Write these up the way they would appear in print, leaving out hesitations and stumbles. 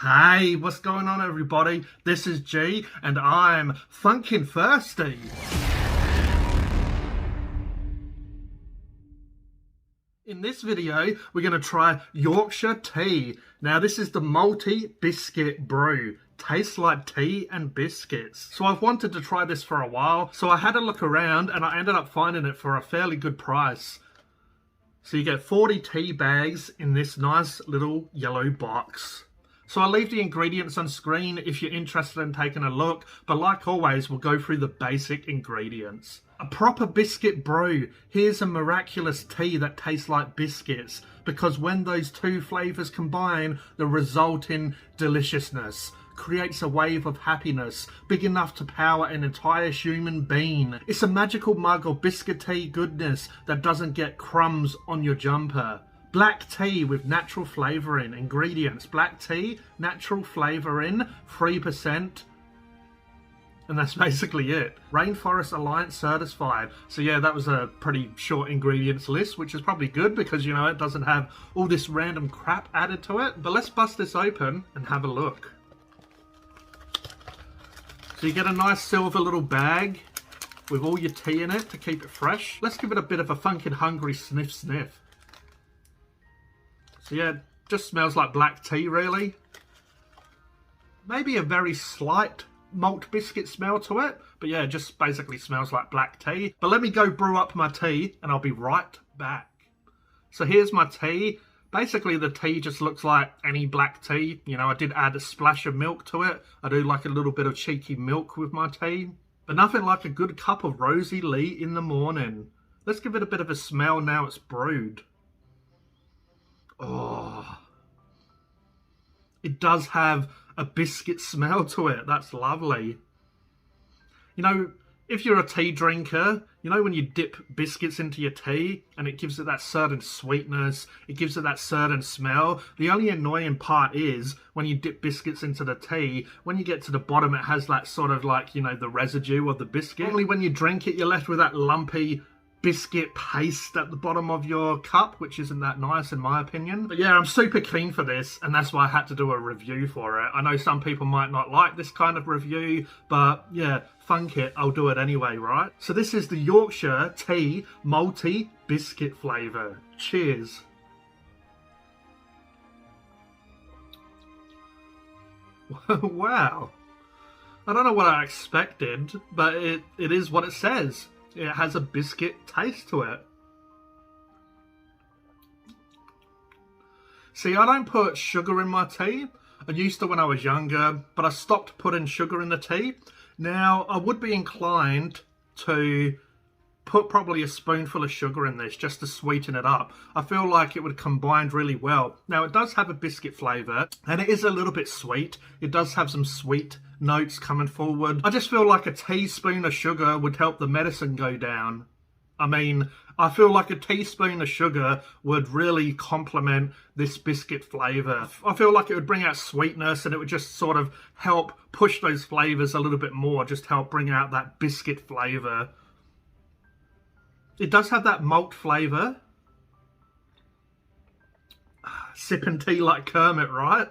Hey, what's going on everybody? This is G and I'm Phunken thirsty. In this video, we're going to try Yorkshire tea. Now this is the malty biscuit brew. Tastes like tea and biscuits. So I've wanted to try this for a while. So I had a look around and I ended up finding it for a fairly good price. So you get 40 tea bags in this nice little yellow box. So I'll leave the ingredients on screen if you're interested in taking a look, but like always, we'll go through the basic ingredients. A proper biscuit brew. Here's a miraculous tea that tastes like biscuits, because when those two flavours combine, the resulting deliciousness creates a wave of happiness big enough to power an entire human being. It's a magical mug of biscuit tea goodness that doesn't get crumbs on your jumper. Black tea with natural flavouring. Ingredients: black tea, natural flavouring, 3%. And that's basically it. Rainforest Alliance certified. So yeah, that was a pretty short ingredients list, which is probably good because, you know, it doesn't have all this random crap added to it. But let's bust this open and have a look. So you get a nice silver little bag with all your tea in it to keep it fresh. Let's give it a bit of a Phunken hungry sniff sniff. So yeah, just smells like black tea really. Maybe a very slight malt biscuit smell to it, but yeah, it just basically smells like black tea. But let me go brew up my tea and I'll be right back. So here's my tea. Basically the tea just looks like any black tea. You know, I did add a splash of milk to it. I do like a little bit of cheeky milk with my tea. But nothing like a good cup of Rosie Lee in the morning. Let's give it a bit of a smell now it's brewed. Oh, it does have a biscuit smell to it. That's lovely. You know, if you're a tea drinker, you know when you dip biscuits into your tea and it gives it that certain sweetness, it gives it that certain smell. The only annoying part is when you dip biscuits into the tea, when you get to the bottom, it has that sort of like, you know, the residue of the biscuit. Only when you drink it, you're left with that lumpy biscuit paste at the bottom of your cup, which isn't that nice in my opinion. But yeah, I'm super keen for this and that's why I had to do a review for it. I know some people might not like this kind of review, but yeah, funk it, I'll do it anyway, right? So this is the Yorkshire tea malty biscuit flavour. Cheers. Wow. I don't know what I expected, but it is what it says. It has a biscuit taste to it. See, I don't put sugar in my tea. I used to when I was younger, but I stopped putting sugar in the tea. Now, I would be inclined to put probably a spoonful of sugar in this just to sweeten it up. I feel like it would combine really well. Now, it does have a biscuit flavour, and it is a little bit sweet. It does have some sweet notes coming forward. I just feel like a teaspoon of sugar would help the medicine go down. I mean, I feel like a teaspoon of sugar would really complement this biscuit flavour. I feel like it would bring out sweetness and it would just sort of help push those flavours a little bit more, just help bring out that biscuit flavour. It does have that malt flavour. Sipping tea like Kermit, right?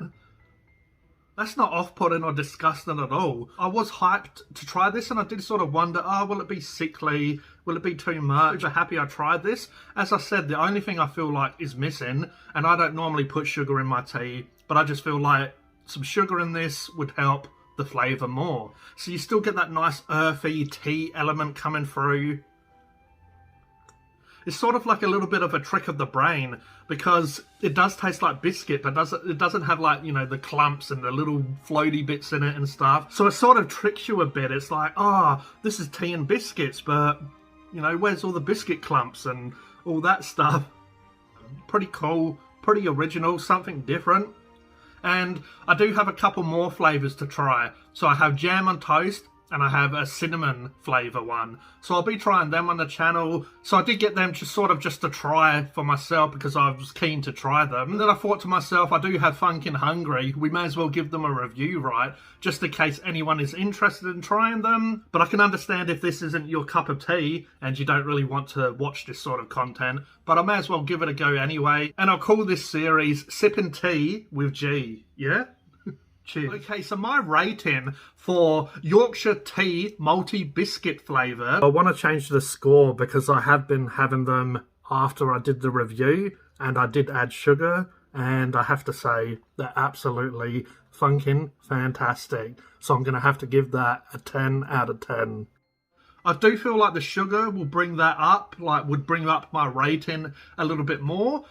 That's not off-putting or disgusting at all. I was hyped to try this and I did sort of wonder, oh, will it be sickly? Will it be too much? I'm happy I tried this. As I said, the only thing I feel like is missing, and I don't normally put sugar in my tea, but I just feel like some sugar in this would help the flavour more. So you still get that nice earthy tea element coming through. It's sort of like a little bit of a trick of the brain because it does taste like biscuit, but it doesn't have like, you know, the clumps and the little floaty bits in it and stuff. So it sort of tricks you a bit. It's like, oh, this is tea and biscuits, but, you know, where's all the biscuit clumps and all that stuff? Pretty cool, pretty original, something different. And I do have a couple more flavours to try. So I have jam on toast, and I have a cinnamon flavour one. So I'll be trying them on the channel. So I did get them just to try for myself because I was keen to try them. And then I thought to myself, I do have Phunken hungry. We may as well give them a review, right? Just in case anyone is interested in trying them. But I can understand if this isn't your cup of tea and you don't really want to watch this sort of content. But I may as well give it a go anyway. And I'll call this series Sippin' Tea with G, yeah? Cheers. Okay, so my rating for Yorkshire tea multi biscuit flavour. I want to change the score because I have been having them after I did the review and I did add sugar, and I have to say they're absolutely funkin' fantastic. So I'm going to have to give that a 10 out of 10. I do feel like the sugar will bring that up, would bring up my rating a little bit more.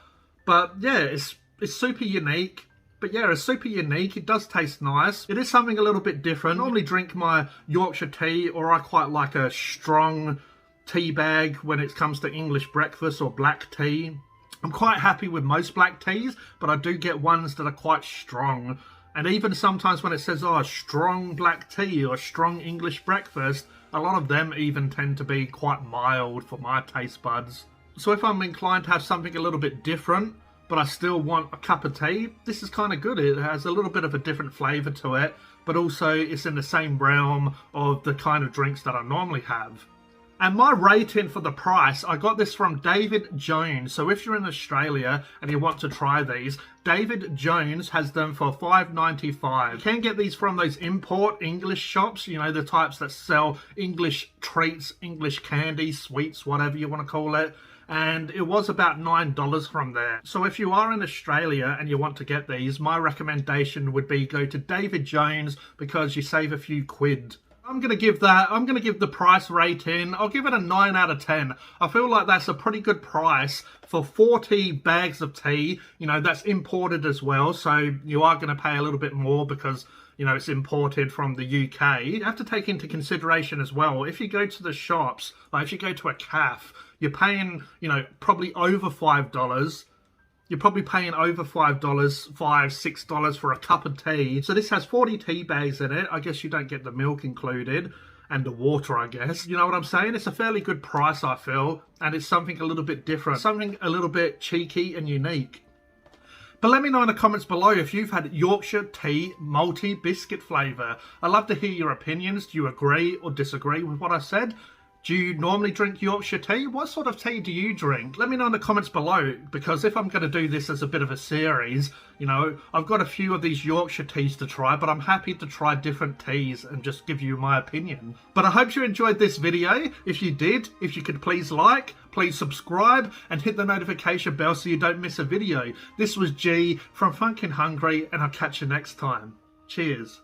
But yeah, it's super unique. But yeah, it's super unique. It does taste nice. It is something a little bit different. I normally drink my Yorkshire tea, or I quite like a strong tea bag when it comes to English breakfast or black tea. I'm quite happy with most black teas, but I do get ones that are quite strong. And even sometimes when it says, oh, strong black tea or strong English breakfast, a lot of them even tend to be quite mild for my taste buds. So if I'm inclined to have something a little bit different, but I still want a cup of tea, this is kind of good. It has a little bit of a different flavour to it, but also it's in the same realm of the kind of drinks that I normally have. And my rating for the price, I got this from David Jones. So if you're in Australia and you want to try these, David Jones has them for $5.95. You can get these from those import English shops, you know, the types that sell English treats, English candy, sweets, whatever you want to call it. And it was about $9 from there. So if you are in Australia and you want to get these, my recommendation would be go to David Jones because you save a few quid. I'm going to give the price rating, I'll give it a 9 out of 10. I feel like that's a pretty good price for 40 bags of tea. You know, that's imported as well, so you are going to pay a little bit more because, you know, it's imported from the UK. You have to take into consideration as well, if you go to the shops, like if you go to a cafe, you're paying, you know, probably over $5. You're probably paying over $5, $5, $6 for a cup of tea. So this has 40 tea bags in it. I guess you don't get the milk included and the water, I guess. You know what I'm saying? It's a fairly good price, I feel. And it's something a little bit different. Something a little bit cheeky and unique. But let me know in the comments below if you've had Yorkshire tea multi-biscuit flavour. I'd love to hear your opinions. Do you agree or disagree with what I said? Do you normally drink Yorkshire tea? What sort of tea do you drink? Let me know in the comments below, because if I'm going to do this as a bit of a series, you know, I've got a few of these Yorkshire teas to try, but I'm happy to try different teas and just give you my opinion. But I hope you enjoyed this video. If you did, if you could please like, please subscribe and hit the notification bell so you don't miss a video. This was G from Phunken Hungry, and I'll catch you next time. Cheers.